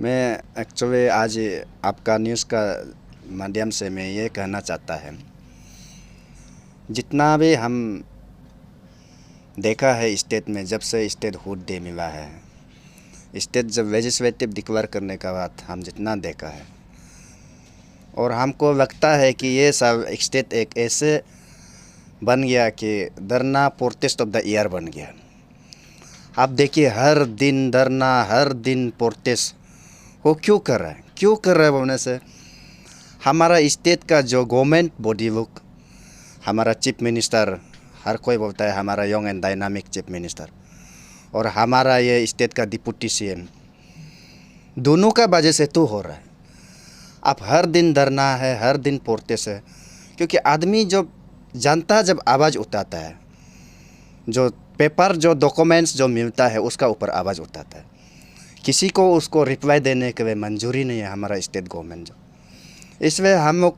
मैं एक्चुअली आज आपका न्यूज़ का माध्यम से मैं ये कहना चाहता है, जितना भी हम देखा है स्टेट में, जब से स्टेट हुड डे मिला है, स्टेट जब लेजिस्लेटिव डिक्लेयर करने का बाद हम जितना देखा है, और हमको लगता है कि ये सब स्टेट एक ऐसे बन गया कि धरना प्रोटेस्ट ऑफ द ईयर बन गया। आप देखिए हर दिन धरना, हर दिन प्रोटेस्ट। वो क्यों कर रहा है, क्यों कर रहा है बोलने से हमारा स्टेट का जो गवर्नमेंट बॉडी लोग, हमारा चीफ मिनिस्टर, हर कोई बोलता है हमारा young and dynamic chief minister, और हमारा ये स्टेट का डिप्टी सीएम, दोनों का वजह से तो हो रहा है। अब हर दिन धरना है, हर दिन प्रोटेस्ट है, क्योंकि आदमी जो जनता जब आवाज़ उठाता है, जो पेपर, जो डॉक्यूमेंट्स जो मिलता है उसका ऊपर आवाज़ उठाता है, किसी को उसको रिप्लाई देने के लिए मंजूरी नहीं है हमारा स्टेट गवर्नमेंट जो। इसलिए हम लोग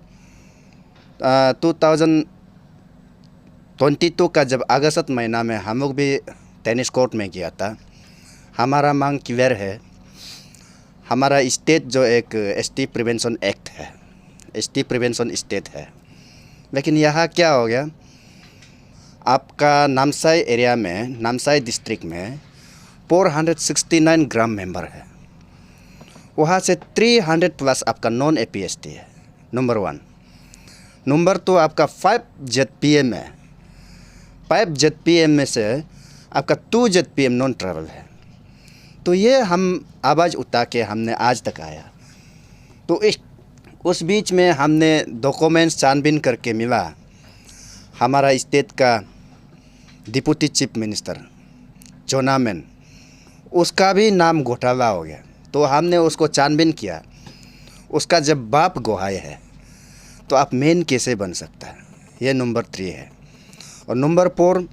2022 का जब अगस्त महीना में हम लोग भी टेनिस कोर्ट में गया था। हमारा मांग क्लियर है। हमारा स्टेट जो एक एसटी प्रिवेंशन एक्ट है, एसटी प्रिवेंशन स्टेट है, लेकिन यहाँ क्या हो गया, आपका नामसाई एरिया में, नामसाई डिस्ट्रिक्ट में 469 ग्राम मेंबर है, वहाँ से 300 प्लस आपका नॉन एपीएसटी है, नंबर 1। नंबर 2 आपका 5 जेडपीएम है, 5 जेडपीएम में से आपका 2 जेडपीएम नॉन ट्रैवल है। तो ये हम आवाज़ उठा के हमने आज तक आया। तो उस बीच में हमने डॉक्यूमेंट्स छानबीन करके मिला, हमारा स्टेट का डिप्टी चीफ मिनिस्टर जोना मेन, उसका भी नाम घोटाला हो गया। तो हमने उसको छानबीन किया, उसका जब बाप गवाह है तो आप मेन कैसे बन सकता है, ये नंबर 3 है। और नंबर 4,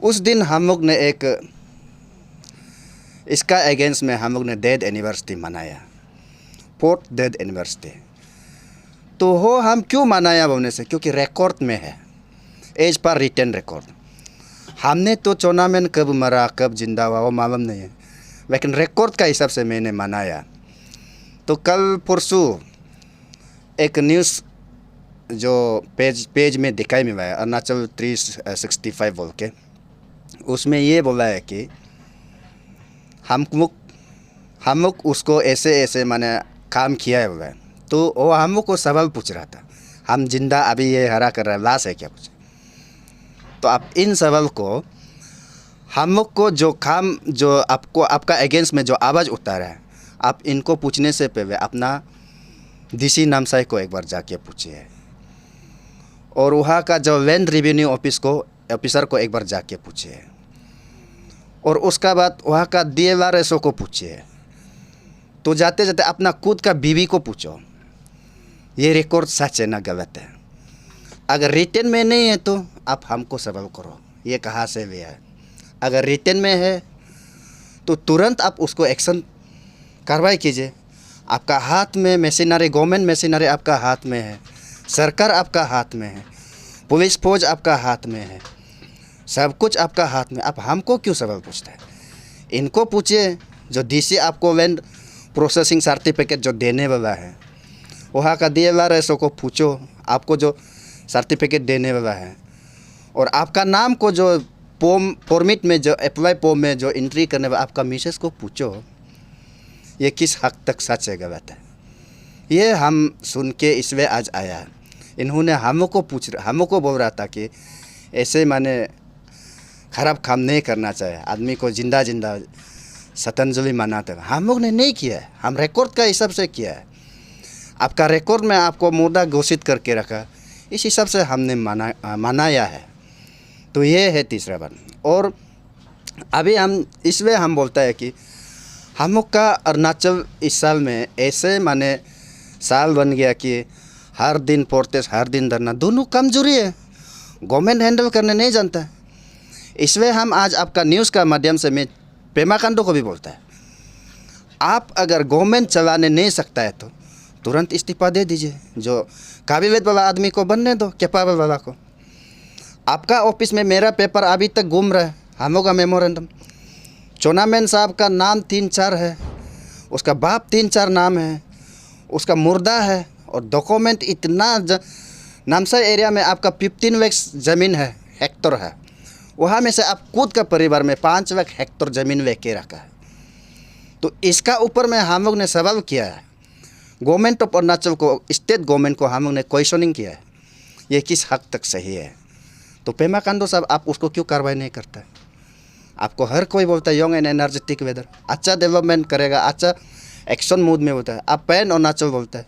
उस दिन हम लोग ने एक इसका अगेंस्ट में हम लोग ने डेथ एनिवर्सरी मनाया, 4th डेथ एनिवर्सरी। तो वो हम क्यों मनाया बोलने से, क्योंकि रिकॉर्ड में है, एज पर रिटर्न रिकॉर्ड। हमने तो टूर्नामेंट कब मरा कब जिंदा हुआ वो मालूम नहीं है, लेकिन रिकॉर्ड का हिसाब से मैंने मनाया। तो कल परसों एक न्यूज़ जो पेज में दिखाई मिला है, अरुणाचल 365 बोल के, उसमें ये बोला है कि हम लोग उसको ऐसे माने काम किया है बोला है। तो वो हम लोग को सवाल पूछ रहा था, हम जिंदा अभी ये हरा कर रहे हैं, लाश है क्या कुछ। तो आप इन सवाल को, हम लोग को जो काम, जो आपको आपका अगेंस्ट में जो आवाज़ उठा रहा है, आप इनको पूछने से पहले अपना डीसी नामसाई को एक बार जाके पूछिए, और वहाँ का जो लैंड रेवेन्यू ऑफिसर को एक बार जाके पूछिए, और उसका बाद वहाँ का DLRSO को पूछिए। तो जाते जाते अपना खुद का बीवी को पूछो, ये रिकॉर्ड सच है ना गलत है। अगर रिटर्न में नहीं है तो आप हमको सवाल करो, ये कहाँ से लिया है। अगर रिटर्न में है तो तुरंत आप उसको एक्शन कार्रवाई कीजिए। आपका हाथ में मशीनरी, गवर्नमेंट मशीनरी आपका हाथ में है, सरकार आपका हाथ में है, पुलिस फौज आपका हाथ में है, सब कुछ आपका हाथ में। आप हमको क्यों सवाल पूछते हैं? इनको पूछिए, जो डीसी आपको लैंड प्रोसेसिंग सर्टिफिकेट जो देने वाला है, वहाँ का DLRSO को पूछो, आपको जो सर्टिफिकेट देने वाला है, और आपका नाम को जो फॉर्मेट में, जो अप्लाई फॉर्म में जो एंट्री करने वाला, आपका मिसेस को पूछो, ये किस हद तक सच है गलत है। ये हम सुन के इसलिए आज आया। इन्होंने हमको बोल रहा था कि ऐसे माने खराब काम नहीं करना चाहिए, आदमी को जिंदा श्रद्धांजलि मनाते हैं। हम लोग ने नहीं किया है, हम रिकॉर्ड का हिसाब से किया है। आपका रिकॉर्ड में आपको मुर्दा घोषित करके रखा, इस हिसाब से हमने मनाया है। तो ये है तीसरा बात। और अभी हम इसलिए हम बोलता है कि हम लोग का अरुणाचल इस साल में ऐसे माने साल बन गया कि हर दिन प्रोटेस्ट, हर दिन धरना, दोनों कमजोरी है, गवर्नमेंट हैंडल करने नहीं जानता है। इसलिए हम आज आपका न्यूज़ का माध्यम से, मैं पेमा खांडू को भी बोलता है, आप अगर गवर्नमेंट चलाने नहीं सकता है तो तुरंत इस्तीफा दे दीजिए, जो काबिलियत वाला आदमी को बनने दो, कैपेबल वाला को। आपका ऑफिस में मेरा पेपर अभी तक घूम रहा है, हम लोग का मेमोरेंडम, चोनामेन साहब का नाम 3-4 है, उसका बाप 3-4 नाम है, उसका मुर्दा है और डॉक्यूमेंट इतना नामसाई एरिया में आपका 15 वैक्स ज़मीन है, हेक्टर है, वहाँ में से आप खुद का परिवार में 5 वैक्स हेक्टर ज़मीन ले के रखा है। तो इसका ऊपर में हम लोग ने सवाल किया है, गवर्नमेंट ऑफ अरुणाचल को, स्टेट गवर्नमेंट को हम लोग ने क्वेश्चनिंग किया है, ये किस हद तक सही है। तो पेमा खांडू साहब, आप उसको क्यों कार्रवाई नहीं करता है? आपको हर कोई बोलता है यंग एंड एनर्जेटिक वेदर, अच्छा डेवलपमेंट करेगा, अच्छा एक्शन मूड में बोलता है। आप पैन अरुणाचल बोलता है,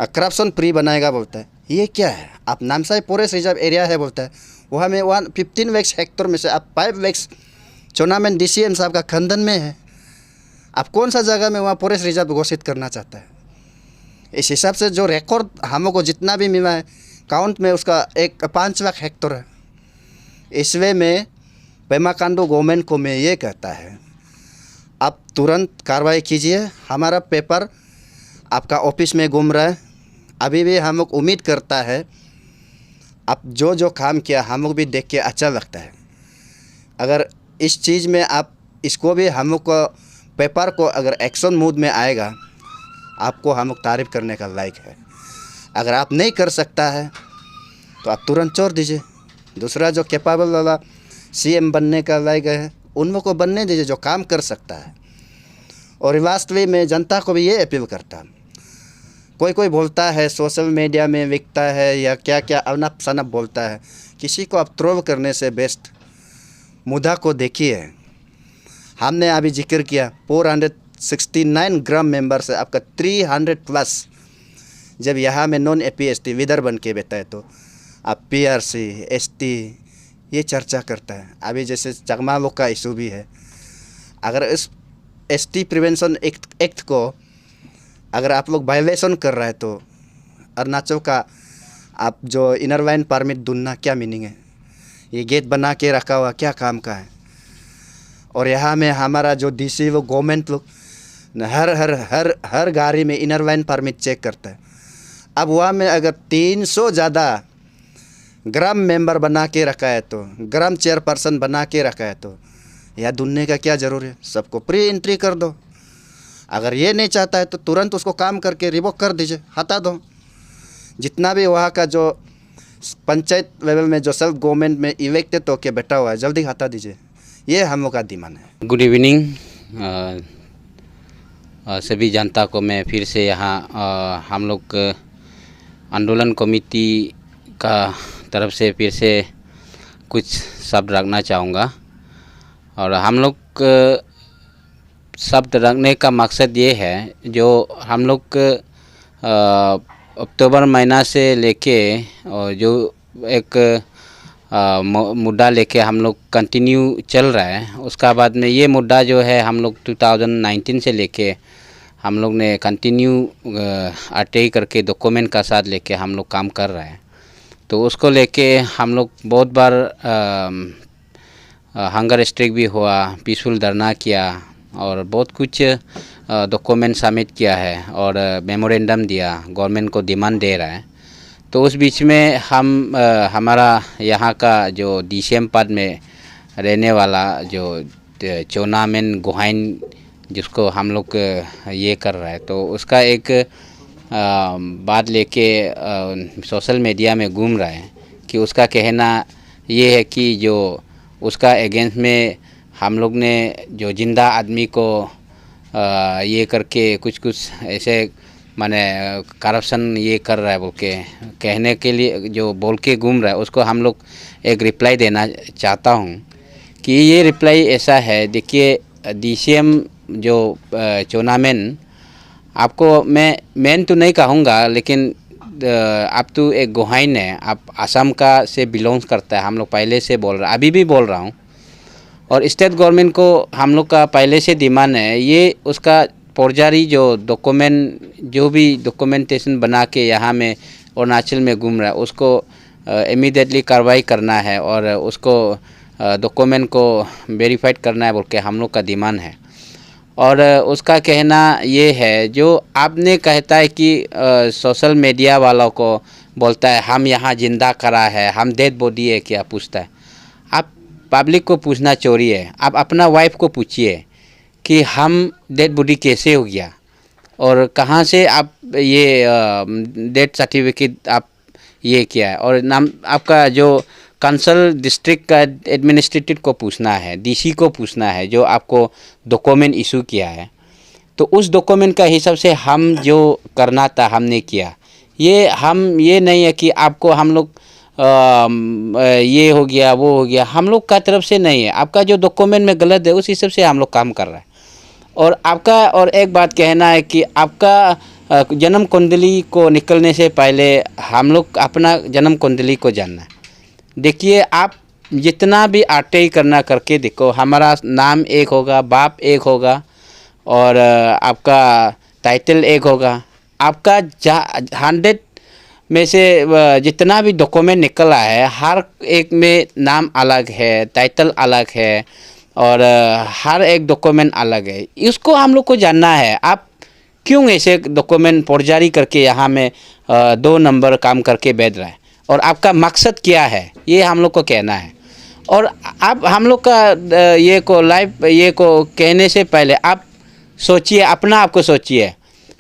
करप्शन फ्री बनाएगा बोलता है, ये क्या है? आप नामसाई फॉरेस्ट रिजर्व एरिया है बोलता है, वहाँ में 15 वैक्स हेक्टर में से आप 5 वैक्स चौनामेन DCM साहब का खंडन में है। आप कौन सा जगह में वहाँ फॉरेस्ट रिजर्व घोषित करना चाहता है? इस हिसाब से जो रिकॉर्ड हमको जितना भी मिला है काउंट में, उसका 5 वैक्स हेक्टर है। इस वे में पेमा खांडू गवर्नमेंट को मैं ये कहता है, आप तुरंत कार्रवाई कीजिए। हमारा पेपर आपका ऑफिस में घूम रहा है, अभी भी हम लोग उम्मीद करता है आप जो काम किया हम लोग भी देख के अच्छा लगता है। अगर इस चीज़ में आप इसको भी हम लोग को पेपर को अगर एक्शन मूड में आएगा, आपको हम लोग तारीफ़ करने का लायक है। अगर आप नहीं कर सकता है तो आप तुरंत छोड़ दीजिए। दूसरा जो कैपेबल वाला CM बनने का लायक है, उन लोग को बनने दीजिए जो काम कर सकता है। और वास्तविक में जनता को भी ये अपील करता है, कोई बोलता है सोशल मीडिया में बिकता है या क्या क्या अनप शनप बोलता है, किसी को आप ट्रोल करने से बेस्ट मुद्दा को देखिए। हमने अभी जिक्र किया 469 ग्राम मेंबर से आपका 300+ जब यहाँ में नॉन APST विदर बन के बैठा है, तो आप PRC ST ये चर्चा करता है। अभी जैसे चकमा लोग का इशू भी है, अगर इस ST प्रिवेंशन एक्ट को अगर आप लोग वायलेशन कर रहा है तो अरुणाचल का आप जो इनर लाइन परमिट ढूंढना क्या मीनिंग है? ये गेट बना के रखा हुआ क्या काम का है? और यहाँ में हमारा जो DC वो गवर्नमेंट लोग हर गाड़ी में इनर लाइन परमिट चेक करता है। अब वहाँ में अगर 300 ज़्यादा ग्राम मेंबर बना के रखा है, तो ग्राम चेयरपर्सन बना के रखा है, तो यह ढूंढने का क्या ज़रूर है? सबको प्री एंट्री कर दो। अगर ये नहीं चाहता है तो तुरंत उसको काम करके रिवोक कर दीजिए, हटा दो। जितना भी वहाँ का जो पंचायत लेवल में जो सेल्फ गवर्नमेंट में इलेक्टेड होके बैठा हुआ है, जल्दी हटा दीजिए। ये हम लोग का डिमांड है। गुड इवनिंग सभी जनता को मैं फिर से यहाँ हम लोग आंदोलन कमेटी का तरफ से फिर से कुछ शब्द रखना चाहूँगा। और हम लोग शब्द रखने का मकसद ये है, जो हम लोग अक्टूबर महीना से लेके और जो एक मुद्दा लेके हम लोग कंटिन्यू चल रहा है, उसका बाद में ये मुद्दा जो है हम लोग 2019 से लेके हम लोग ने कंटिन्यू RTI करके डॉक्यूमेंट का साथ लेके हम लोग काम कर रहे हैं। तो उसको लेके हम लोग बहुत बार हंगर स्ट्राइक भी हुआ, पीसफुल धरना किया और बहुत कुछ डॉक्यूमेंट सबमिट किया है और मेमोरेंडम दिया, गवर्नमेंट को डिमांड दे रहा है। तो उस बीच में हम हमारा यहाँ का जो DCM पद में रहने वाला जो चौनामेन गोहाइन जिसको हम लोग ये कर रहा है, तो उसका एक बात लेके सोशल मीडिया में घूम रहा है कि उसका कहना ये है कि जो उसका अगेंस्ट में हम लोग ने जो जिंदा आदमी को ये करके कुछ ऐसे माने करप्शन ये कर रहा है बोल के कहने के लिए जो बोल के घूम रहा है, उसको हम लोग एक रिप्लाई देना चाहता हूँ कि ये रिप्लाई ऐसा है। देखिए, DCM जो चौनामेन, आपको मैं मेन तो नहीं कहूँगा, लेकिन आप तो एक गोहाइन है, आप असम का से बिलोंग्स करता है। हम लोग पहले से बोल रहा, अभी भी बोल रहा हूँ, और स्टेट गवर्नमेंट को हम लोग का पहले से डिमांड है, ये उसका फौर्जरी जो डॉक्यूमेंट, जो भी डॉक्यूमेंटेशन बना के यहाँ में अरुणाचल में घूम रहा है, उसको इमीडिएटली कार्रवाई करना है और उसको डॉक्यूमेंट को वेरीफाइड करना है बोल के हम लोग का डिमांड है। और उसका कहना ये है, जो आपने कहता है कि सोशल मीडिया वालों को बोलता है हम यहाँ जिंदा करा है, हम डेड बॉडी है क्या पूछता है। आप पब्लिक को पूछना चोरी है, आप अपना वाइफ को पूछिए कि हम डेड बॉडी कैसे हो गया और कहाँ से आप ये डेथ सर्टिफिकेट आप ये किया है, और नाम आपका जो कंसल डिस्ट्रिक्ट का एडमिनिस्ट्रेटिव को पूछना है, डीसी को पूछना है जो आपको डॉक्यूमेंट इशू किया है। तो उस डॉक्यूमेंट का हिसाब से हम जो करना था हमने किया। ये नहीं है कि आपको हम लोग ये हो गया वो हो गया, हम लोग का तरफ से नहीं है। आपका जो डॉक्यूमेंट में गलत है उस हिसाब से हम लोग काम कर रहे हैं। और आपका और एक बात कहना है कि आपका जन्म कुंडली को निकलने से पहले हम लोग अपना जन्म कुंडली को जानना है। देखिए, आप जितना भी RTI करना करके देखो, हमारा नाम एक होगा, बाप एक होगा और आपका टाइटल एक होगा। आपका 100 में से जितना भी डॉक्यूमेंट निकला है हर एक में नाम अलग है, टाइटल अलग है और हर एक डॉक्यूमेंट अलग है। इसको हम लोग को जानना है। आप क्यों ऐसे डॉक्यूमेंट फौर्जरी करके यहाँ में 2 नंबर काम करके बैठ रहे हैं और आपका मकसद क्या है, ये हम लोग को कहना है। और आप हम लोग का ये को कहने से पहले आप सोचिए, अपना आपको सोचिए,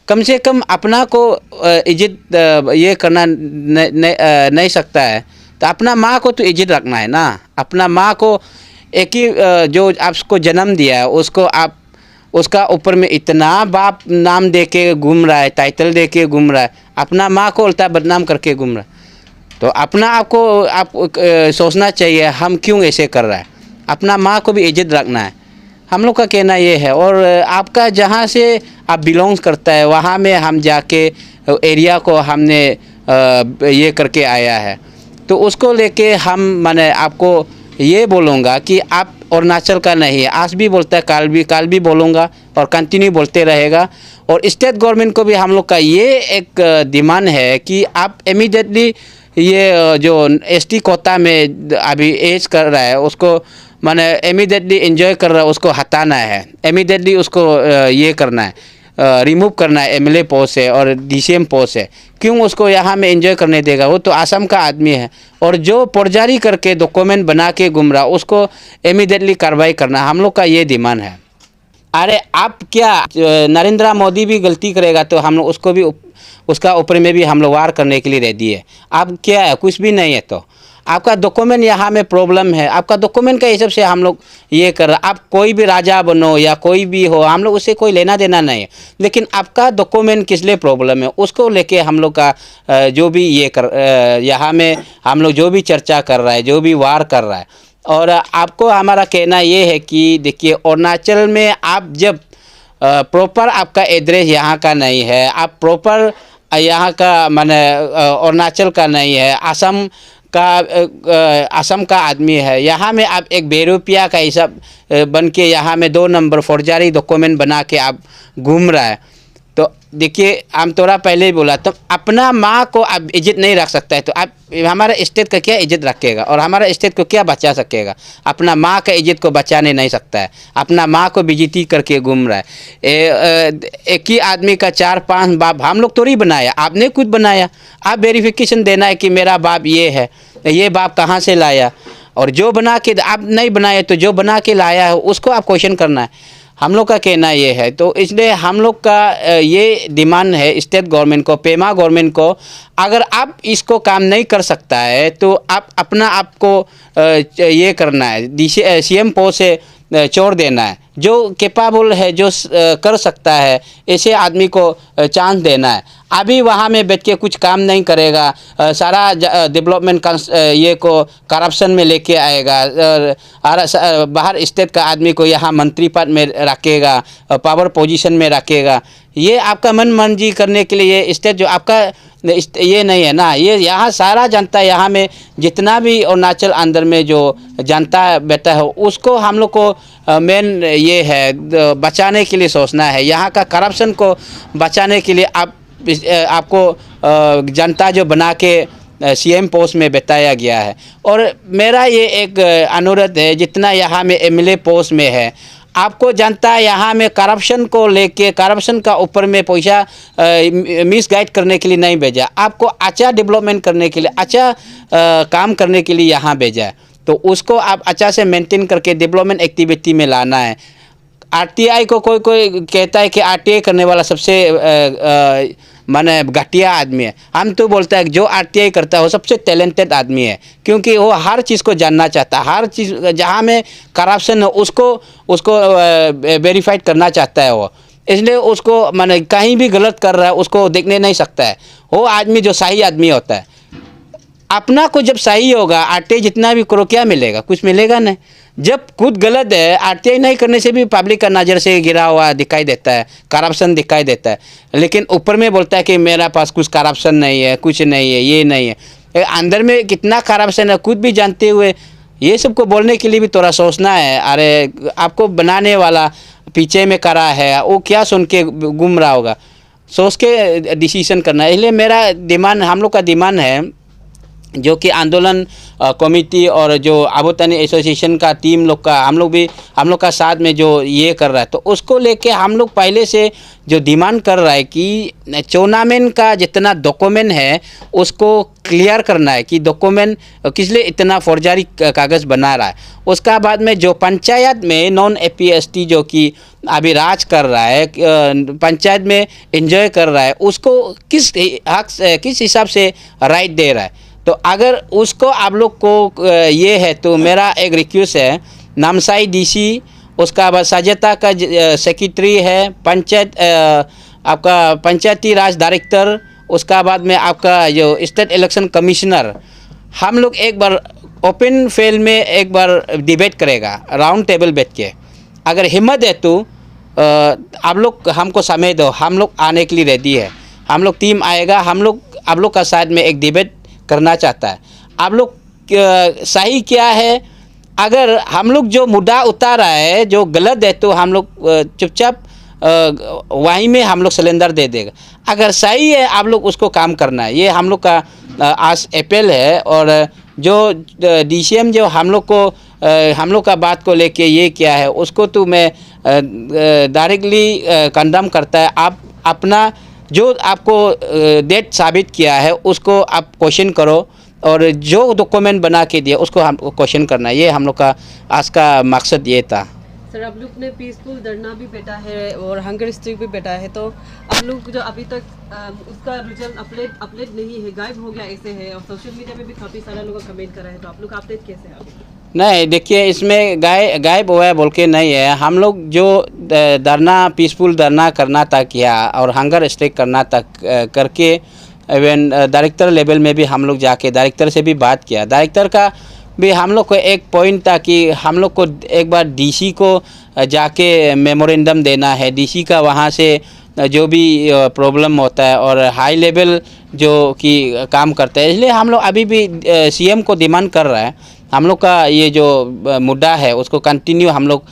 कम से कम अपना को इज्जत ये करना नहीं सकता है तो अपना माँ को तो इज्जत रखना है ना। अपना माँ को एक ही जो आपको जन्म दिया है उसको आप उसका ऊपर में इतना बाप नाम दे के घूम रहा है, टाइटल दे के घूम रहा है, अपना माँ को उल्टा बदनाम करके घूम रहा है। तो अपना आप सोचना चाहिए हम क्यों ऐसे कर रहा है। अपना माँ को भी इज्जत रखना है, हम लोग का कहना ये है। और आपका जहाँ से आप बिलोंग्स करता है वहाँ में हम जाके एरिया को हमने ये करके आया है, तो उसको लेके हम माने आपको ये बोलूँगा कि आप अरुणाचल का नहीं है। आज भी बोलता है, काल भी बोलूँगा और कंटिन्यू बोलते रहेगा। और स्टेट गवर्नमेंट को भी हम लोग का ये एक डिमांड है कि आप इमीडिएटली ये जो ST कोटा में अभी एज कर रहा है उसको माने इमीडिएटली एंजॉय कर रहा है उसको हटाना है, इमीडिएटली उसको ये करना है, रिमूव करना है MLA पोस्ट से और DCM पोस्ट से। क्यों उसको यहाँ में एंजॉय करने देगा? वो तो असम का आदमी है। और जो फौर्जरी करके डॉक्यूमेंट बना के घूम रहा उसको इमीडिएटली कार्रवाई करना, हम लोग का ये डिमांड है। अरे आप क्या, नरेंद्र मोदी भी गलती करेगा तो हम लोग उसको भी उसका ऊपर में भी हम लोग वार करने के लिए रेडी है। आप क्या है, कुछ भी नहीं है तो आपका डॉक्यूमेंट यहाँ में प्रॉब्लम है, आपका डॉक्यूमेंट का हिसाब से हम लोग ये कर रहे। आप कोई भी राजा बनो या कोई भी हो, हम लोग उससे कोई लेना देना नहीं है, लेकिन आपका डॉक्यूमेंट किस लिए प्रॉब्लम है उसको लेके हम लोग का जो भी ये यहाँ में हम लोग जो भी चर्चा कर रहा है, जो भी वार कर रहा है। और आपको हमारा कहना ये है कि देखिए, अरुणाचल में आप जब प्रॉपर आपका एड्रेस यहाँ का नहीं है, आप प्रॉपर यहाँ का माने अरुणाचल का नहीं है, असम का आदमी है, यहाँ में आप एक बेरुपिया का हिसाब बन के यहाँ में 2 नंबर फौर्जरी डॉक्यूमेंट बना के आप घूम रहा है। तो देखिए, हम थोड़ा पहले ही बोला, तो अपना माँ को आप इज्जत नहीं रख सकता है तो आप हमारा स्टेट का क्या इज्जत रखेगा और हमारा स्टेट को क्या बचा सकेगा? अपना माँ का इज्जत को बचाने नहीं सकता है, अपना माँ को बेइज्जती करके घूम रहा है। एक ही आदमी का 4-5 बाप हम लोग थोड़ी बनाया, आपने खुद बनाया। आप वेरिफिकेशन देना है कि मेरा बाप ये है, ये बाप कहाँ से लाया, और जो बना के आप नहीं बनाए तो जो बना के लाया है उसको आप क्वेश्चन करना है। हम लोग का कहना ये है, तो इसलिए हम लोग का ये डिमांड है स्टेट गवर्नमेंट को, पेमा गवर्नमेंट को, अगर आप इसको काम नहीं कर सकता है तो आप अपना आपको ये करना है, CM पोस्ट से छोड़ देना है। जो कैपेबल है, जो कर सकता है, ऐसे आदमी को चांस देना है। अभी वहाँ में बैठ के कुछ काम नहीं करेगा, सारा डेवलपमेंट ये को करप्शन में लेके आएगा, बाहर स्टेट का आदमी को यहाँ मंत्री पद में रखेगा, पावर पोजीशन में रखेगा। ये आपका मन मर्जी करने के लिए ये स्टेट जो आपका ये नहीं है ना। ये यहाँ सारा जनता, यहाँ में जितना भी अरुणाचल अंदर में जो जनता बैठा है उसको हम लोग को मेन ये है बचाने के लिए सोचना है। यहाँ का करप्शन को बचाने के लिए आपको जनता जो बना के CM पोस्ट में बताया गया है। और मेरा ये एक अनुरोध है, जितना यहाँ में MLA पोस्ट में है, आपको जनता यहाँ में करप्शन को लेके, करप्शन का ऊपर में पैसा मिसगाइड करने के लिए नहीं भेजा, आपको अच्छा डेवलपमेंट करने के लिए, अच्छा काम करने के लिए यहाँ भेजा है। तो उसको आप अच्छा से मेंटेन करके डेवलपमेंट एक्टिविटी में लाना है। आरटीआई को कोई कोई कहता है कि आरटीआई करने वाला सबसे माने घटिया आदमी है। हम तो बोलते हैं कि जो आरटीआई करता है वो सबसे टैलेंटेड आदमी है, क्योंकि वो हर चीज़ को जानना चाहता है, हर चीज़ जहाँ में करप्शन है उसको वेरीफाइड करना चाहता है वो, इसलिए उसको माने कहीं भी गलत कर रहा है उसको देखने नहीं सकता है। वो आदमी जो सही आदमी होता है, अपना को जब सही होगा आरटीआई जितना भी करो क्या मिलेगा, कुछ मिलेगा नहीं। जब खुद गलत है, आरटीआई नहीं करने से भी पब्लिक का नज़र से गिरा हुआ दिखाई देता है, करप्शन दिखाई देता है, लेकिन ऊपर में बोलता है कि मेरा पास कुछ करप्शन नहीं है, कुछ नहीं है, ये नहीं है। अंदर में कितना करप्शन है खुद भी जानते हुए ये सबको बोलने के लिए भी थोड़ा सोचना है। अरे आपको बनाने वाला पीछे में करा है, वो क्या सुन के गुम रहा होगा, सोच के डिसीजन करना है। इसलिए मेरा डिमांड, हम लोग का डिमांड है जो कि आंदोलन कमेटी और जो आबोतानी एसोसिएशन का टीम लोग का, हम लोग का साथ में जो ये कर रहा है, तो उसको लेके हम लोग पहले से जो डिमांड कर रहा है कि टूर्नामेंट का जितना डॉक्यूमेंट है उसको क्लियर करना है कि डॉक्यूमेंट किस लिए इतना फौर्जारी कागज़ बना रहा है। उसका बाद में जो पंचायत में नॉन एपीएसटी जो कि अभी राज कर रहा है, पंचायत में एंजॉय कर रहा है, उसको किस हक किस हिसाब से राइट दे रहा है। तो अगर उसको आप लोग को ये है तो मेरा एक रिक्वेस्ट है, नामसाई डीसी, उसका बाद सजता का सेक्रेटरी है, पंचायत आपका पंचायती राज डायरेक्टर, उसका बाद में आपका जो स्टेट इलेक्शन कमिश्नर, हम लोग एक बार ओपन फील्ड में एक बार डिबेट करेगा राउंड टेबल बैठ के। अगर हिम्मत है तो आप लोग हमको समय दो, हम लोग आने के लिए रेडी है। हम लोग टीम आएगा, हम लोग आप लोग का साथ में एक डिबेट करना चाहता है। आप लोग सही क्या है, अगर हम लोग जो मुद्दा उतारा है जो गलत है तो हम लोग चुपचाप वहीं में हम लोग सिलेंडर दे देगा। अगर सही है आप लोग उसको काम करना है, ये हम लोग का आज अपील है। और जो डीसीएम जो हम लोग का बात को लेके ये क्या है उसको तो मैं डायरेक्टली कंडम करता है। आप अपना जो आपको डेट साबित किया है उसको आप क्वेश्चन करो, और जो डॉक्यूमेंट बना के दिया उसको हम क्वेश्चन करना है। ये हम लोग का आज का मकसद ये था। सर, आप लोग ने पीसफुल धरना भी बैठा है और हंगर स्ट्राइक भी बैठा है, तो आप लोग जो अभी तक उसका रिजल्ट अपडेट नहीं है, गायब हो गया ऐसे है, और सोशल मीडिया में भी काफ़ी सारा लोग कमेंट कर रहे हैं, तो आप लोग अपडेट कैसे है अभी? नहीं, देखिए इसमें गायब हुआ है बोल के नहीं है। हम लोग जो धरना पीसफुल धरना करना था किया, और हंगर स्ट्राइक करना था करके, इवन डायरेक्टर लेवल में भी हम लोग जाके डायरेक्टर से भी बात किया। डायरेक्टर का भी हम लोग को एक पॉइंट था कि हम लोग को एक बार डीसी को जाके मेमोरेंडम देना है, डीसी का वहाँ से जो भी प्रॉब्लम होता है और हाई लेवल जो कि काम करता है। इसलिए हम लोग अभी भी सीएम को डिमांड कर रहा है, हम लोग का ये जो मुद्दा है उसको कंटिन्यू हम लोग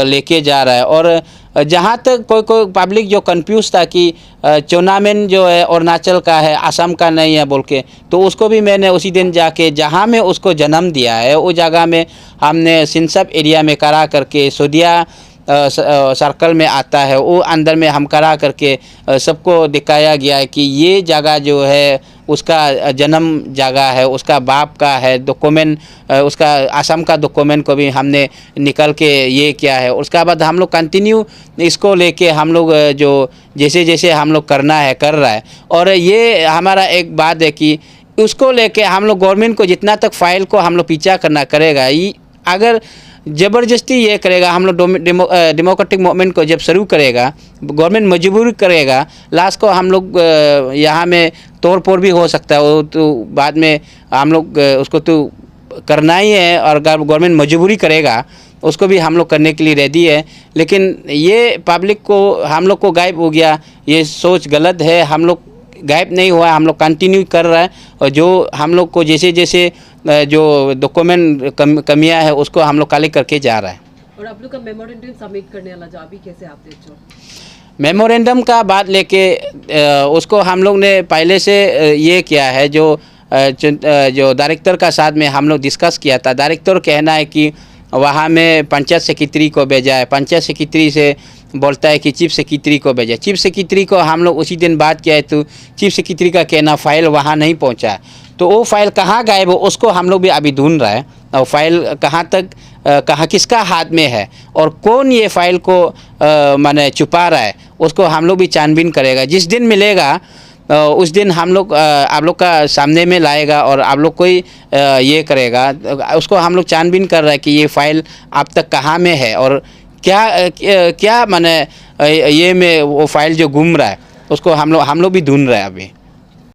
लेके जा रहा है। और जहाँ तक कोई पब्लिक जो कंफ्यूज था कि टूर्नामेंट जो है अरुणाचल का है, असम का नहीं है बोल के, तो उसको भी मैंने उसी दिन जाके जहाँ में उसको जन्म दिया है वो जगह में हमने सिंसप एरिया में करा करके, सोदिया सर्कल में आता है वो अंदर में हम करा करके सबको दिखाया गया है कि ये जगह जो है उसका जन्म जगह है, उसका बाप का है डॉक्यूमेंट, उसका असम का डॉक्यूमेंट को भी हमने निकल के ये किया है। उसका बाद हम लोग कंटिन्यू इसको लेके हम लोग जो जैसे जैसे हम लोग करना है कर रहा है। और ये हमारा एक बात है कि उसको लेके हम लोग गवर्नमेंट को जितना तक फाइल को हम लोग पीछा करना करेगा, अगर ज़बरदस्ती ये करेगा, हम लोग डेमोक्रेटिक मूवमेंट को जब शुरू करेगा, गवर्नमेंट मजबूर करेगा, लास्ट को हम लोग यहाँ में तोड़ फोड़ भी हो सकता है। वो तो बाद में हम लोग उसको तो करना ही है, और गवर्नमेंट मजबूरी करेगा उसको भी हम लोग करने के लिए रेडी है। लेकिन ये पब्लिक को हम लोग को गायब हो गया, ये सोच गलत है। हम लोग गायब नहीं हुआ, हम लोग कंटिन्यू कर रहा है, और जो हम लोग को जैसे जैसे जो डॉक्यूमेंट कमियां है उसको हम लोग कलेक्ट करके जा रहा है। और आप लोग का मेमोरेंडम सबमिट करने वाला जो अभी कैसे आप देखो? मेमोरेंडम का बात लेके उसको हम लोग ने पहले से ये किया है, जो डायरेक्टर का साथ में हम लोग डिस्कस किया था। डायरेक्टर कहना है कि वहाँ में पंचायत सेक्रेटरी को भेजा है, पंचायत सेक्रेटरी से बोलता है कि चीफ सेक्रेटरी को भेजा। चीफ सेक्रेटरी को हम लोग उसी दिन बात किया है, तो चीफ सेक्रेटरी का कहना फाइल वहाँ नहीं पहुँचा। तो वो फाइल कहाँ गायब हो उसको हम लोग भी अभी ढूंढ रहा है, और फाइल कहाँ तक कहाँ किसका हाथ में है और कौन ये फाइल को माने छुपा रहा है, उसको हम लोग भी छानबीन करेगा। जिस दिन मिलेगा उस दिन हम लोग आप लोग का सामने में लाएगा और आप लोग कोई ये करेगा, उसको हम लोग छानबीन कर रहा है कि ये फाइल अब तक कहाँ में है और क्या माने ये में वो फाइल जो घूम रहा है उसको हम लोग भी ढूंढ रहे हैं अभी।